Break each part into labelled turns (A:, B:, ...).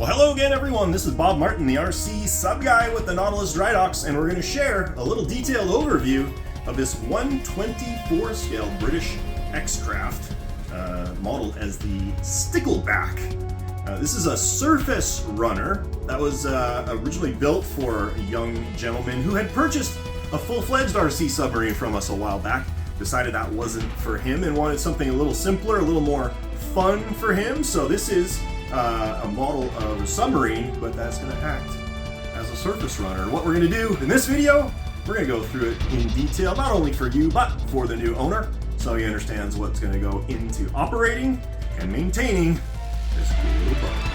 A: Well, hello again, everyone. This is Bob Martin, the RCSubGuy with the Nautilus Dry Docks, and we're going to share a little detailed overview of this 1/24 scale British X-Craft, modeled as the Stickleback. This is a surface runner that was originally built for a young gentleman who had purchased a full-fledged RC submarine from us a while back, decided that wasn't for him and wanted something a little simpler, a little more fun for him. So this is a model of a submarine, but that's going to act as a surface runner. What we're going to do in this video, we're going to go through it in detail, not only for you, but for the new owner, so he understands what's going to go into operating and maintaining this cool boat.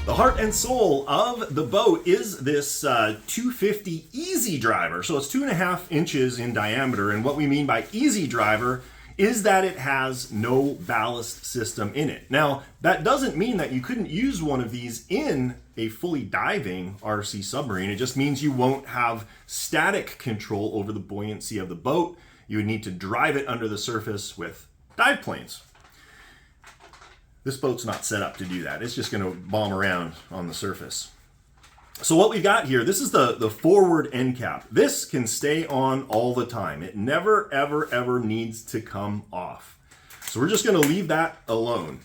A: The heart and soul of the boat is this 250 Easy Driver. So it's 2.5 inches in diameter. And what we mean by Easy Driver is that it has no ballast system in it. Now, that doesn't mean that you couldn't use one of these in a fully diving RC submarine. It just means you won't have static control over the buoyancy of the boat. You would need to drive it under the surface with dive planes. This boat's not set up to do that. It's just going to bomb around on the surface. So what we got here, this is the forward end cap. This can stay on all the time. It never, ever, ever needs to come off. So we're just going to leave that alone.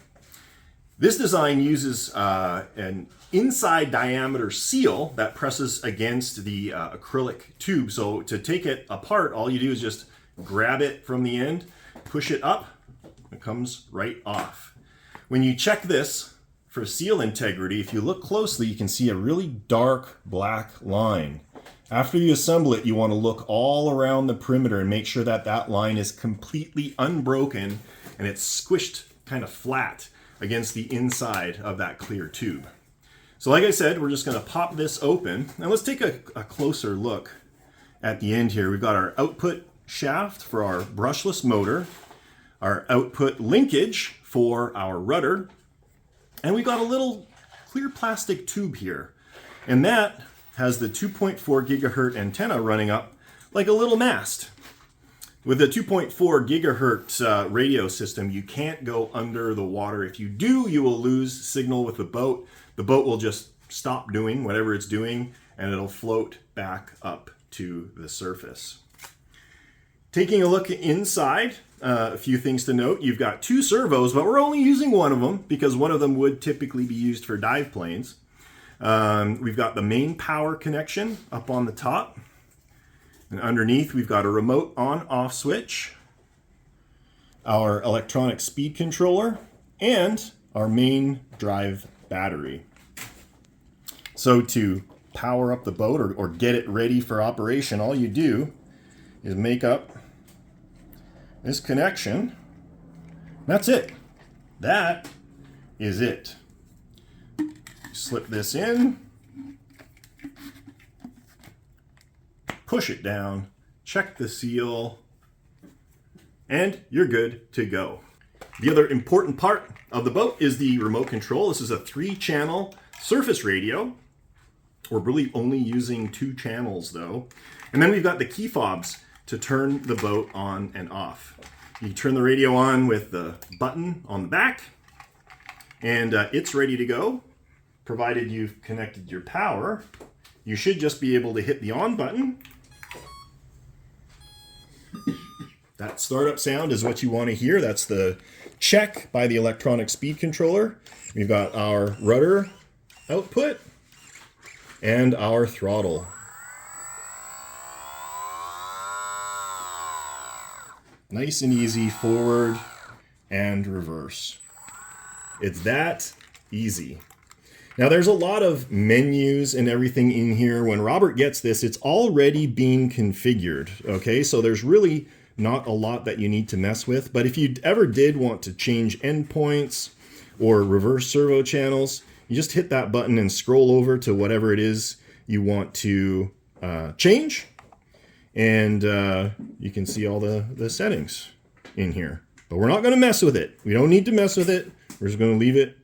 A: This design uses an inside diameter seal that presses against the acrylic tube. So to take it apart, all you do is just grab it from the end, push it up, it comes right off. When you check this for seal integrity, if you look closely, you can see a really dark black line. After you assemble it, you want to look all around the perimeter and make sure that that line is completely unbroken and it's squished kind of flat against the inside of that clear tube. So like I said, we're just going to pop this open. Now let's take a closer look at the end here. We've got our output shaft for our brushless motor, our output linkage for our rudder, and we've got a little clear plastic tube here, and that has the 2.4 gigahertz antenna running up like a little mast. With the 2.4 gigahertz radio system, you can't go under the water. If you do, you will lose signal with the boat. The boat will just stop doing whatever it's doing, and it'll float back up to the surface. Taking a look inside, a few things to note. You've got 2 servos, but we're only using one of them because one of them would typically be used for dive planes. We've got the main power connection up on the top. And underneath, we've got a remote on-off switch, our electronic speed controller, and our main drive battery. So to power up the boat or get it ready for operation, all you do is make up this connection. That's it. That is it. Slip this in, push it down, check the seal, and you're good to go. The other important part of the boat is the remote control. This is a 3-channel surface radio. We're really only using 2 channels though. And then we've got the key fobs to turn the boat on and off. You turn the radio on with the button on the back, and it's ready to go. Provided you've connected your power, you should just be able to hit the on button. That startup sound is what you want to hear. That's the check by the electronic speed controller. We've got our rudder output and our throttle. Nice and easy, forward and reverse. It's that easy. Now there's a lot of menus and everything in here. When Robert gets this, it's already being configured, okay? So there's really not a lot that you need to mess with, but if you ever did want to change endpoints or reverse servo channels, you just hit that button and scroll over to whatever it is you want to change. And you can see all the settings in here. But we're not going to mess with it. We don't need to mess with it. We're just going to leave it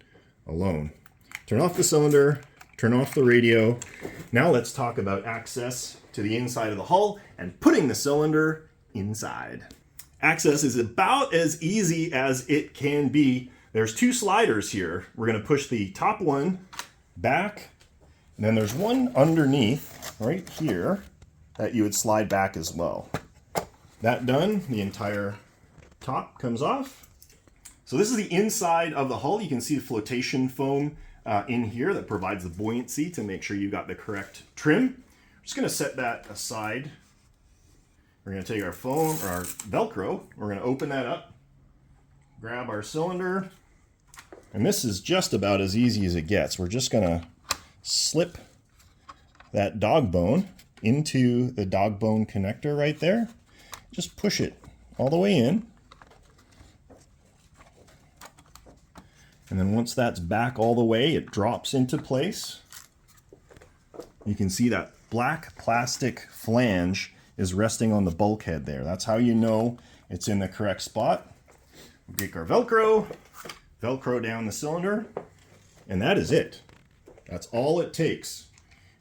A: alone. Turn off the cylinder, turn off the radio. Now let's talk about access to the inside of the hull and putting the cylinder inside. Access is about as easy as it can be. There's two sliders here. We're going to push the top one back, and then there's one underneath right here that you would slide back as well. That done, the entire top comes off. So this is the inside of the hull. You can see the flotation foam in here that provides the buoyancy to make sure you got the correct trim. I'm just going to set that aside. We're going to take our foam or our Velcro. We're going to open that up, grab our cylinder, and this is just about as easy as it gets. We're just going to slip that dog bone into the dog bone connector right there. Just push it all the way in. And then once that's back all the way, it drops into place. You can see that black plastic flange is resting on the bulkhead there. That's how you know it's in the correct spot. We take our Velcro down the cylinder, and that is it. That's all it takes.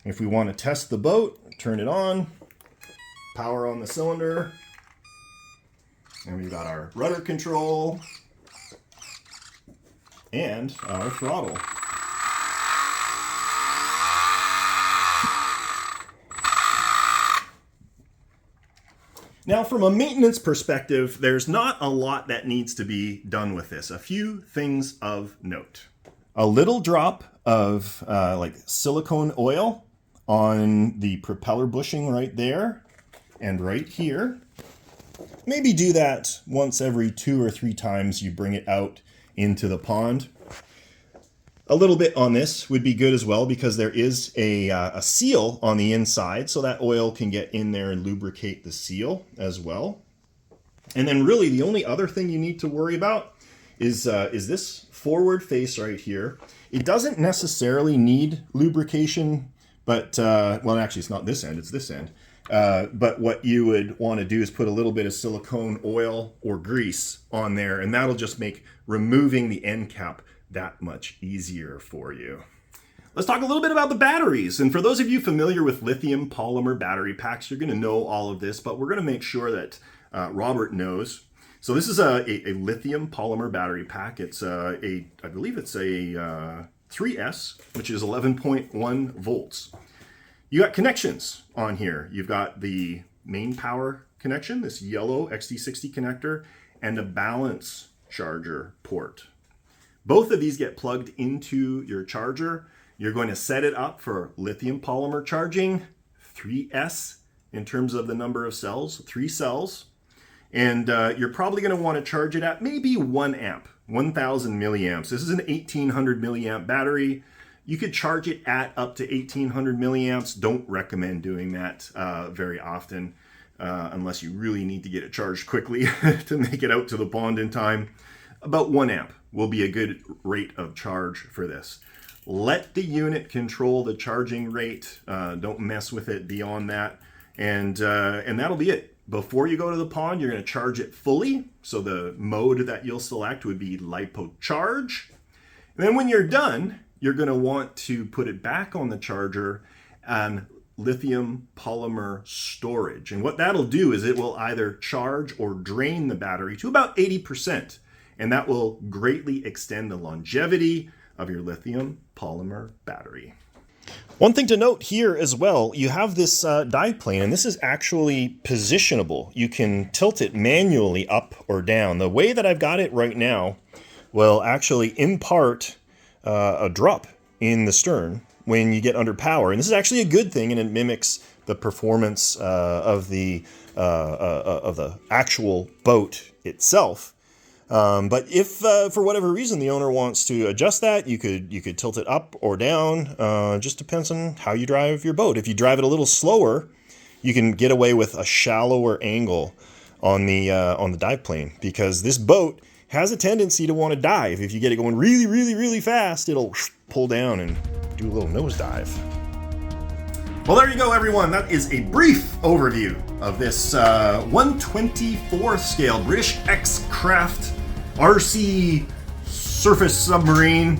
A: If we want to test the boat, turn it on, power on the cylinder, and we've got our rudder control and our throttle. Now, from a maintenance perspective, there's not a lot that needs to be done with this. A few things of note. A little drop of like silicone oil on the propeller bushing right there and right here. Maybe do that once every 2 or 3 times you bring it out into the pond. A little bit on this would be good as well, because there is a seal on the inside, so that oil can get in there and lubricate the seal as well. And then really the only other thing you need to worry about is this forward face right here. It doesn't necessarily need lubrication, but, well, actually it's not this end, it's this end. But what you would want to do is put a little bit of silicone oil or grease on there, and that'll just make removing the end cap that much easier for you. Let's talk a little bit about the batteries. And for those of you familiar with lithium polymer battery packs, you're going to know all of this, but we're going to make sure that Robert knows. So this is a lithium polymer battery pack. It's I believe it's a 3S, which is 11.1 volts. You got connections on here. You've got the main power connection, this yellow XT60 connector, and a balance charger port. Both of these get plugged into your charger. You're going to set it up for lithium polymer charging, 3S in terms of the number of cells, 3 cells. And you're probably going to want to charge it at maybe 1 amp, 1000 milliamps. This is an 1800 milliamp battery. You could charge it at up to 1800 milliamps. Don't recommend doing that very often unless you really need to get it charged quickly to make it out to the pond in time. About 1 amp will be a good rate of charge for this. Let the unit control the charging rate. Don't mess with it beyond that. And that'll be it. Before you go to the pond, you're going to charge it fully. So the mode that you'll select would be LiPo charge. And then when you're done, you're going to want to put it back on the charger and lithium polymer storage. And what that'll do is it will either charge or drain the battery to about 80%. And that will greatly extend the longevity of your lithium polymer battery. One thing to note here as well, you have this dive plane, and this is actually positionable. You can tilt it manually up or down. The way that I've got it right now will actually impart a drop in the stern when you get under power. And this is actually a good thing, and it mimics the performance of the actual boat itself. But if for whatever reason the owner wants to adjust that, you could tilt it up or down. Just depends on how you drive your boat. If you drive it a little slower, you can get away with a shallower angle on the dive plane, because this boat has a tendency to want to dive. If you get it going really, really, really fast, it'll pull down and do a little nosedive. Well, there you go, everyone. That is a brief overview of this 1/24 scale British X-Craft RC surface submarine.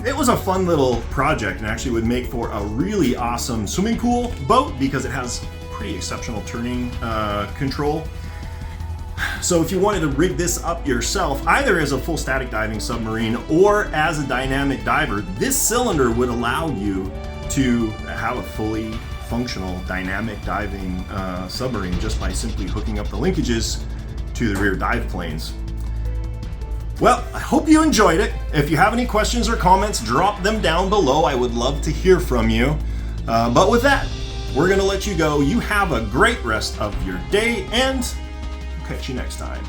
A: It was a fun little project and actually would make for a really awesome swimming pool boat because it has pretty exceptional turning control. So if you wanted to rig this up yourself, either as a full static diving submarine or as a dynamic diver, this cylinder would allow you to have a fully functional dynamic diving submarine just by simply hooking up the linkages to the rear dive planes. Well, I hope you enjoyed it. If you have any questions or comments, drop them down below. I would love to hear from you. But with that, we're going to let you go. You have a great rest of your day, and catch you next time.